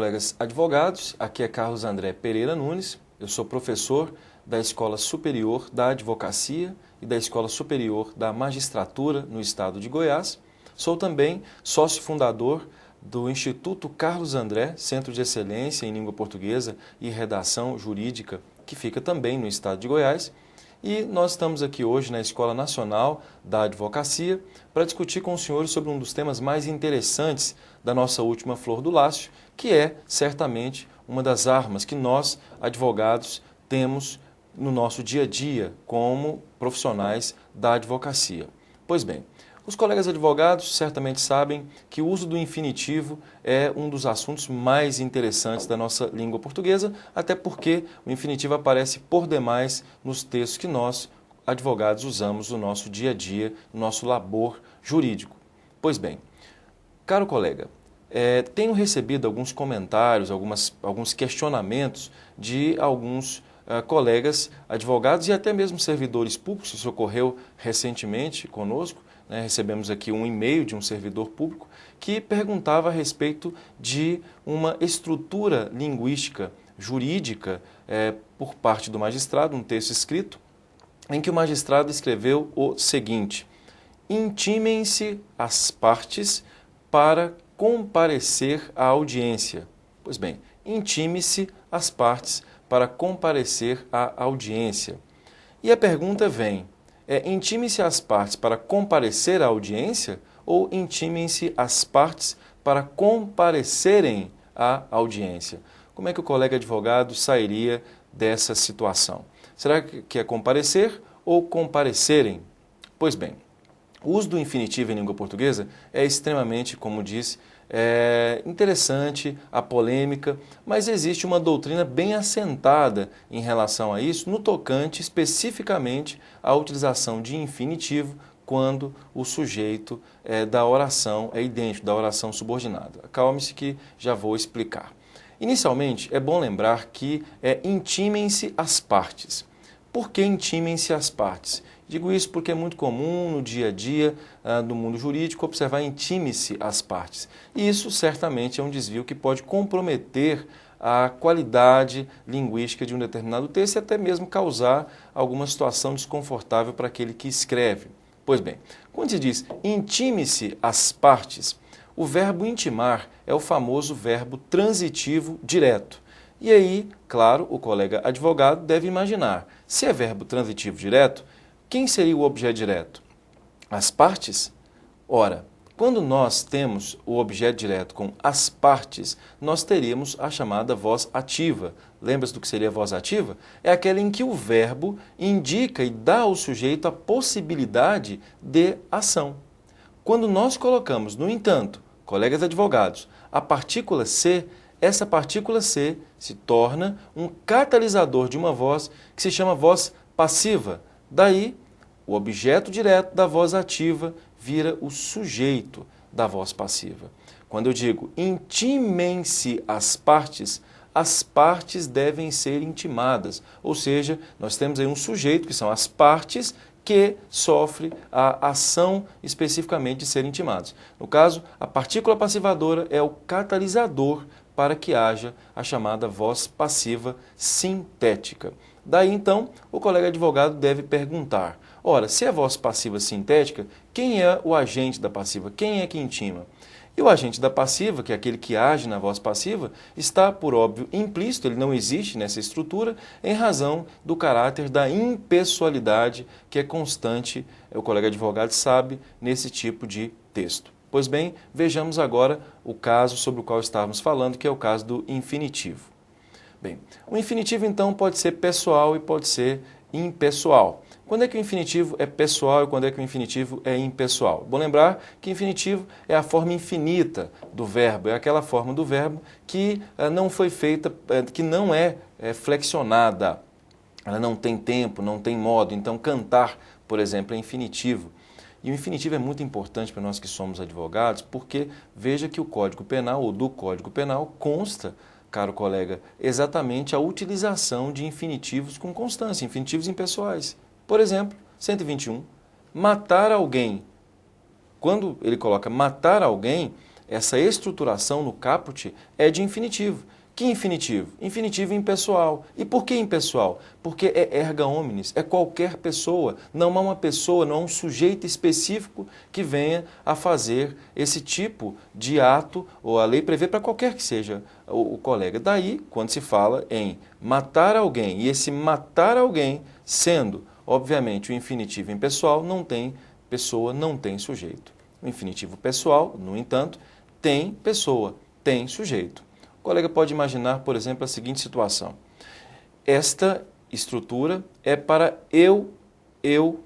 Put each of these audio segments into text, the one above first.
colegas advogados, aqui é Carlos André Pereira Nunes, eu sou professor da Escola Superior da Advocacia e da Escola Superior da Magistratura no estado de Goiás. Sou também sócio fundador do Instituto Carlos André, Centro de Excelência em Língua Portuguesa e Redação Jurídica, que fica também no estado de Goiás. E nós estamos aqui hoje na Escola Nacional da Advocacia para discutir com os senhores sobre um dos temas mais interessantes da nossa última Flor do Lácio, que é, certamente, uma das armas que nós, advogados, temos no nosso dia a dia como profissionais da advocacia. Pois bem, os colegas advogados certamente sabem que o uso do infinitivo é um dos assuntos mais interessantes da nossa língua portuguesa, até porque o infinitivo aparece por demais nos textos que nós, advogados, usamos no nosso dia a dia, no nosso labor jurídico. Pois bem, caro colega, tenho recebido alguns comentários, alguns questionamentos de alguns colegas advogados e até mesmo servidores públicos. Isso ocorreu recentemente conosco. Recebemos aqui um e-mail de um servidor público que perguntava a respeito de uma estrutura linguística jurídica por parte do magistrado, um texto escrito, em que o magistrado escreveu o seguinte: intimem-se as partes para comparecer à audiência. Pois bem, intime-se as partes para comparecer à audiência. E a pergunta vem: intime-se as partes para comparecer à audiência ou intimem-se as partes para comparecerem à audiência? Como é que o colega advogado sairia dessa situação? Será que é comparecer ou comparecerem? Pois bem, o uso do infinitivo em língua portuguesa é extremamente, como disse, interessante, a polêmica, mas existe uma doutrina bem assentada em relação a isso, no tocante especificamente à utilização de infinitivo quando o sujeito da oração é idêntico, da oração subordinada. Acalme-se que já vou explicar. Inicialmente, é bom lembrar que intimem-se as partes. Por que intimem-se as partes? Digo isso porque é muito comum no dia a dia do mundo jurídico observar intime-se as partes. E isso certamente é um desvio que pode comprometer a qualidade linguística de um determinado texto e até mesmo causar alguma situação desconfortável para aquele que escreve. Pois bem, quando se diz intime-se as partes, o verbo intimar é o famoso verbo transitivo direto. E aí, claro, o colega advogado deve imaginar, se é verbo transitivo direto, quem seria o objeto direto? As partes? Ora, quando nós temos o objeto direto com as partes, nós teríamos a chamada voz ativa. Lembra-se do que seria a voz ativa? É aquela em que o verbo indica e dá ao sujeito a possibilidade de ação. Quando nós colocamos, no entanto, colegas advogados, a partícula C, essa partícula C se torna um catalisador de uma voz que se chama voz passiva. Daí, o objeto direto da voz ativa vira o sujeito da voz passiva. Quando eu digo intimem-se as partes devem ser intimadas. Ou seja, nós temos aí um sujeito, que são as partes, que sofre a ação especificamente de serem intimados. No caso, a partícula passivadora é o catalisador para que haja a chamada voz passiva sintética. Daí, então, o colega advogado deve perguntar, ora, se é voz passiva sintética, quem é o agente da passiva? Quem é que intima? E o agente da passiva, que é aquele que age na voz passiva, está, por óbvio, implícito, ele não existe nessa estrutura, em razão do caráter da impessoalidade que é constante, o colega advogado sabe, nesse tipo de texto. Pois bem, vejamos agora o caso sobre o qual estávamos falando, que é o caso do infinitivo. Bem, o infinitivo então pode ser pessoal e pode ser impessoal. Quando é que o infinitivo é pessoal e quando é que o infinitivo é impessoal? Bom lembrar que infinitivo é a forma infinita do verbo, é aquela forma do verbo que não foi feita, que não é flexionada. Ela não tem tempo, não tem modo. Então, cantar, por exemplo, é infinitivo. E o infinitivo é muito importante para nós que somos advogados, porque veja que o Código Penal, ou do Código Penal, consta, caro colega, exatamente a utilização de infinitivos com constância, infinitivos impessoais. Por exemplo, 121, matar alguém. Quando ele coloca matar alguém, essa estruturação no caput é de infinitivo. Que infinitivo? Infinitivo impessoal. E por que impessoal? Porque é erga omnes, é qualquer pessoa. Não há uma pessoa, não há um sujeito específico que venha a fazer esse tipo de ato, ou a lei prevê para qualquer que seja o colega. Daí, quando se fala em matar alguém, e esse matar alguém sendo, obviamente, o infinitivo impessoal, não tem pessoa, não tem sujeito. O infinitivo pessoal, no entanto, tem pessoa, tem sujeito. O colega pode imaginar, por exemplo, a seguinte situação. Esta estrutura é para eu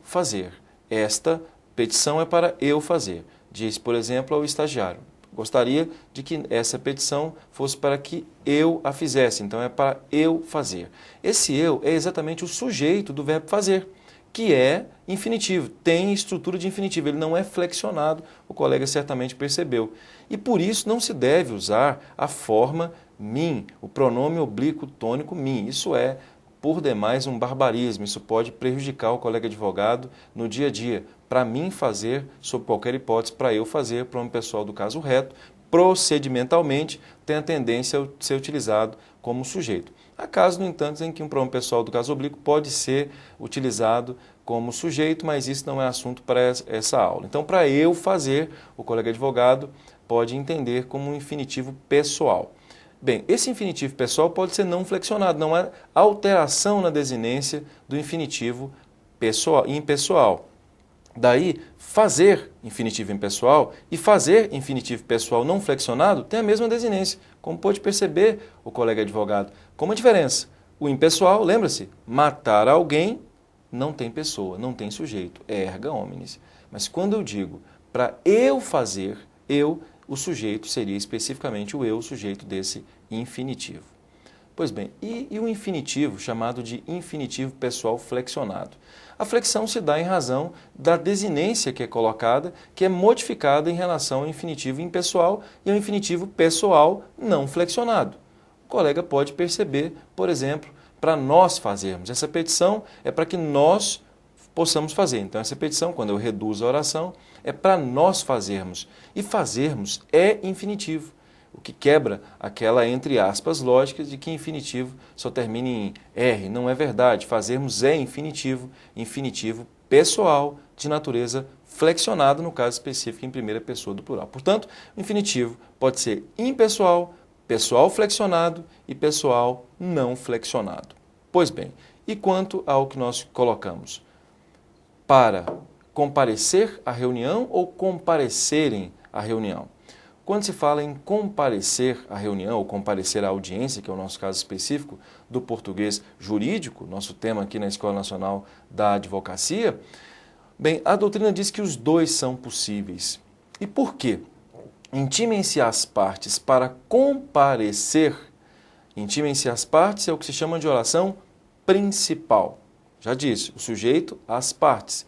fazer. Esta petição é para eu fazer. Diz, por exemplo, ao estagiário. Gostaria de que essa petição fosse para que eu a fizesse. Então, é para eu fazer. Esse eu é exatamente o sujeito do verbo fazer, que é infinitivo, tem estrutura de infinitivo, ele não é flexionado, o colega certamente percebeu. E por isso não se deve usar a forma mim, o pronome oblíquo tônico mim. Isso é, por demais, um barbarismo, isso pode prejudicar o colega advogado no dia a dia. Para mim fazer, sob qualquer hipótese, para eu fazer, pronome pessoal do caso reto, procedimentalmente tem a tendência a ser utilizado como sujeito. Há casos, no entanto, em que um pronome pessoal do caso oblíquo pode ser utilizado como sujeito, mas isso não é assunto para essa aula. Então, para eu fazer, o colega advogado pode entender como um infinitivo pessoal. Bem, esse infinitivo pessoal pode ser não flexionado, não há alteração na desinência do infinitivo pessoal, impessoal. Daí, fazer infinitivo impessoal e fazer infinitivo pessoal não flexionado tem a mesma desinência, como pode perceber o colega advogado. Com uma diferença, o impessoal, lembra-se, matar alguém não tem pessoa, não tem sujeito, é erga omnes. Mas quando eu digo para eu fazer, o sujeito seria especificamente o eu, o sujeito desse infinitivo. Pois bem, e o infinitivo chamado de infinitivo pessoal flexionado? A flexão se dá em razão da desinência que é colocada, que é modificada em relação ao infinitivo impessoal e ao infinitivo pessoal não flexionado. O colega pode perceber, por exemplo, para nós fazermos. Essa petição é para que nós possamos fazer. Então, essa petição, quando eu reduzo a oração, é para nós fazermos. E fazermos é infinitivo, o que quebra aquela, entre aspas, lógica de que infinitivo só termina em R. Não é verdade. Fazermos é infinitivo, infinitivo pessoal, de natureza flexionada, no caso específico, em primeira pessoa do plural. Portanto, o infinitivo pode ser impessoal, pessoal flexionado e pessoal não flexionado. Pois bem, e quanto ao que nós colocamos? Para comparecer à reunião ou comparecerem à reunião? Quando se fala em comparecer à reunião ou comparecer à audiência, que é o nosso caso específico do português jurídico, nosso tema aqui na Escola Nacional da Advocacia, bem, a doutrina diz que os dois são possíveis. E por quê? Intimem-se as partes para comparecer. Intimem-se as partes é o que se chama de oração principal. Já disse, o sujeito, as partes.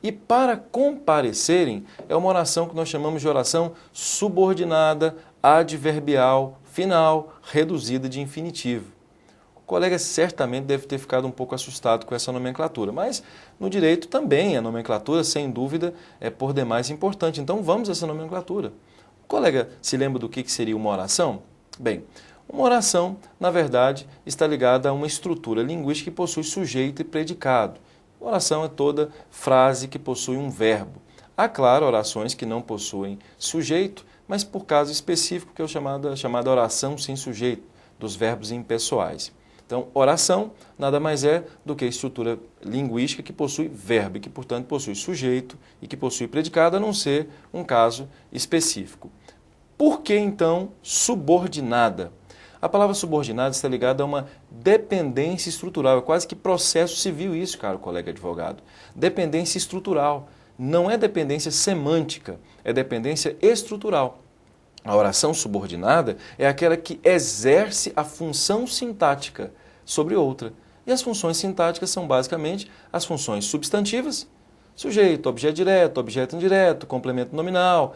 E para comparecerem é uma oração que nós chamamos de oração subordinada, adverbial, final, reduzida de infinitivo. O colega certamente deve ter ficado um pouco assustado com essa nomenclatura, mas no direito também a nomenclatura, sem dúvida, é por demais importante. Então vamos a essa nomenclatura. O colega se lembra do que seria uma oração? Bem, uma oração, na verdade, está ligada a uma estrutura linguística que possui sujeito e predicado. Oração é toda frase que possui um verbo. Há, claro, orações que não possuem sujeito, mas por caso específico, que é a chamada oração sem sujeito, dos verbos impessoais. Então, oração nada mais é do que a estrutura linguística que possui verbo e que, portanto, possui sujeito e que possui predicado, a não ser um caso específico. Por que, então, subordinada? A palavra subordinada está ligada a uma dependência estrutural, é quase que processo civil isso, caro colega advogado. Dependência estrutural, não é dependência semântica, é dependência estrutural. A oração subordinada é aquela que exerce a função sintática sobre outra. E as funções sintáticas são basicamente as funções substantivas, sujeito, objeto direto, objeto indireto, complemento nominal,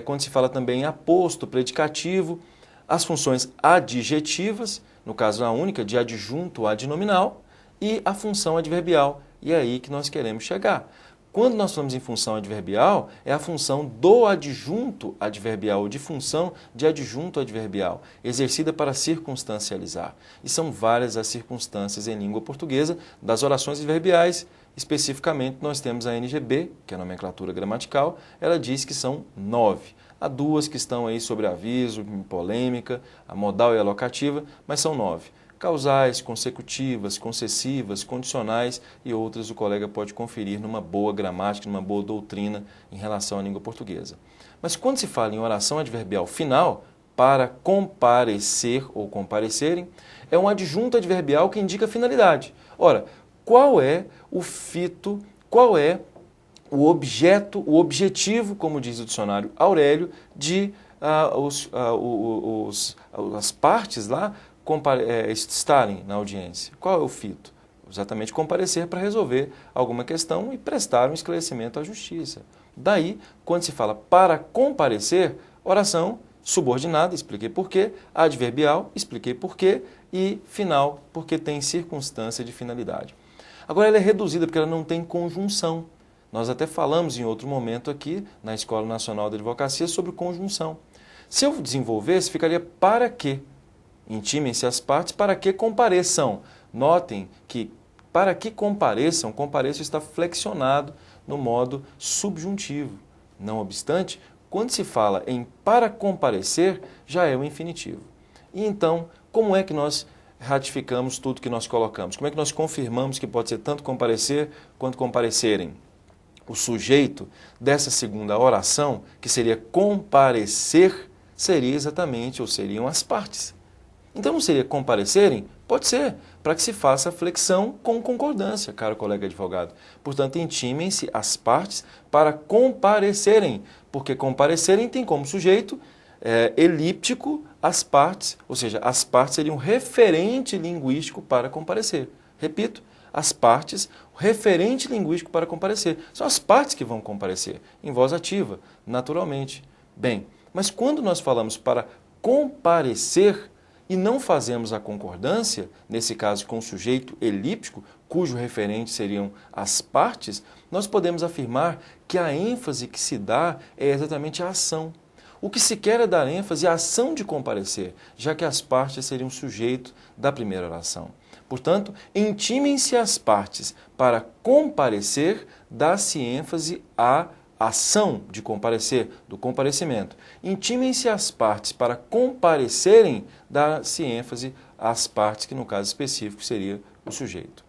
quando se fala também em aposto, predicativo, as funções adjetivas, no caso a única de adjunto adnominal, e a função adverbial. E é aí que nós queremos chegar. Quando nós falamos em função adverbial, é a função do adjunto adverbial, ou de função de adjunto adverbial, exercida para circunstancializar. E são várias as circunstâncias em língua portuguesa das orações adverbiais. Especificamente, nós temos a NGB, que é a nomenclatura gramatical, ela diz que são 9. Há 2 que estão aí sobre aviso, em polêmica, a modal e a locativa, mas são 9. Causais, consecutivas, concessivas, condicionais e outras o colega pode conferir numa boa gramática, numa boa doutrina em relação à língua portuguesa. Mas quando se fala em oração adverbial final, para comparecer ou comparecerem, é um adjunto adverbial que indica finalidade. Ora, qual é o fito, qual é o objeto, o objetivo, como diz o dicionário Aurélio, de as partes lá estarem na audiência? Qual é o fito? Exatamente comparecer para resolver alguma questão e prestar um esclarecimento à justiça. Daí, quando se fala para comparecer, oração subordinada, expliquei por quê, adverbial, expliquei por quê, e final, porque tem circunstância de finalidade. Agora ela é reduzida porque ela não tem conjunção. Nós até falamos em outro momento aqui, na Escola Nacional de Advocacia, sobre conjunção. Se eu desenvolvesse, ficaria para quê? Intimem-se as partes para que compareçam. Notem que para que compareçam, compareçam está flexionado no modo subjuntivo. Não obstante, quando se fala em para comparecer, já é o infinitivo. E então, como é que nós ratificamos tudo que nós colocamos? Como é que nós confirmamos que pode ser tanto comparecer quanto comparecerem? O sujeito dessa segunda oração, que seria comparecer, seria exatamente, ou seriam as partes. Então não seria comparecerem? Pode ser, para que se faça a flexão com concordância, caro colega advogado. Portanto, intimem-se as partes para comparecerem, porque comparecerem tem como sujeito elíptico as partes, ou seja, as partes seriam referente linguístico para comparecer. Repito, as partes, referente linguístico para comparecer. São as partes que vão comparecer, em voz ativa, naturalmente. Bem, mas quando nós falamos para comparecer e não fazemos a concordância, nesse caso com o sujeito elíptico, cujo referente seriam as partes, nós podemos afirmar que a ênfase que se dá é exatamente a ação. O que se quer é dar ênfase à ação de comparecer, já que as partes seriam sujeito da primeira oração. Portanto, intimem-se as partes para comparecer, dá-se ênfase à ação de comparecer, do comparecimento. Intimem-se as partes para comparecerem, dá-se ênfase às partes, que no caso específico seria o sujeito.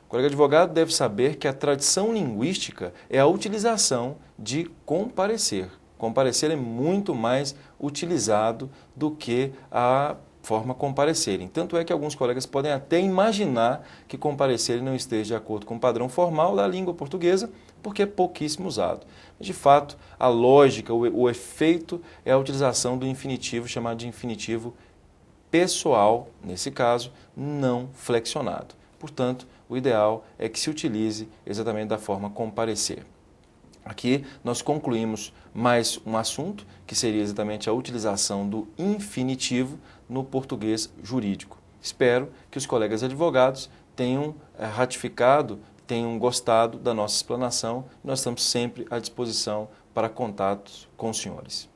O colega advogado deve saber que a tradição linguística é a utilização de comparecer. Comparecer é muito mais utilizado do que a forma comparecerem. Tanto é que alguns colegas podem até imaginar que comparecerem não esteja de acordo com o padrão formal da língua portuguesa, porque é pouquíssimo usado. De fato, a lógica, o efeito é a utilização do infinitivo chamado de infinitivo pessoal, nesse caso, não flexionado. Portanto, o ideal é que se utilize exatamente da forma comparecer. Aqui nós concluímos mais um assunto, que seria exatamente a utilização do infinitivo no português jurídico. Espero que os colegas advogados tenham ratificado, tenham gostado da nossa explanação. Nós estamos sempre à disposição para contatos com os senhores.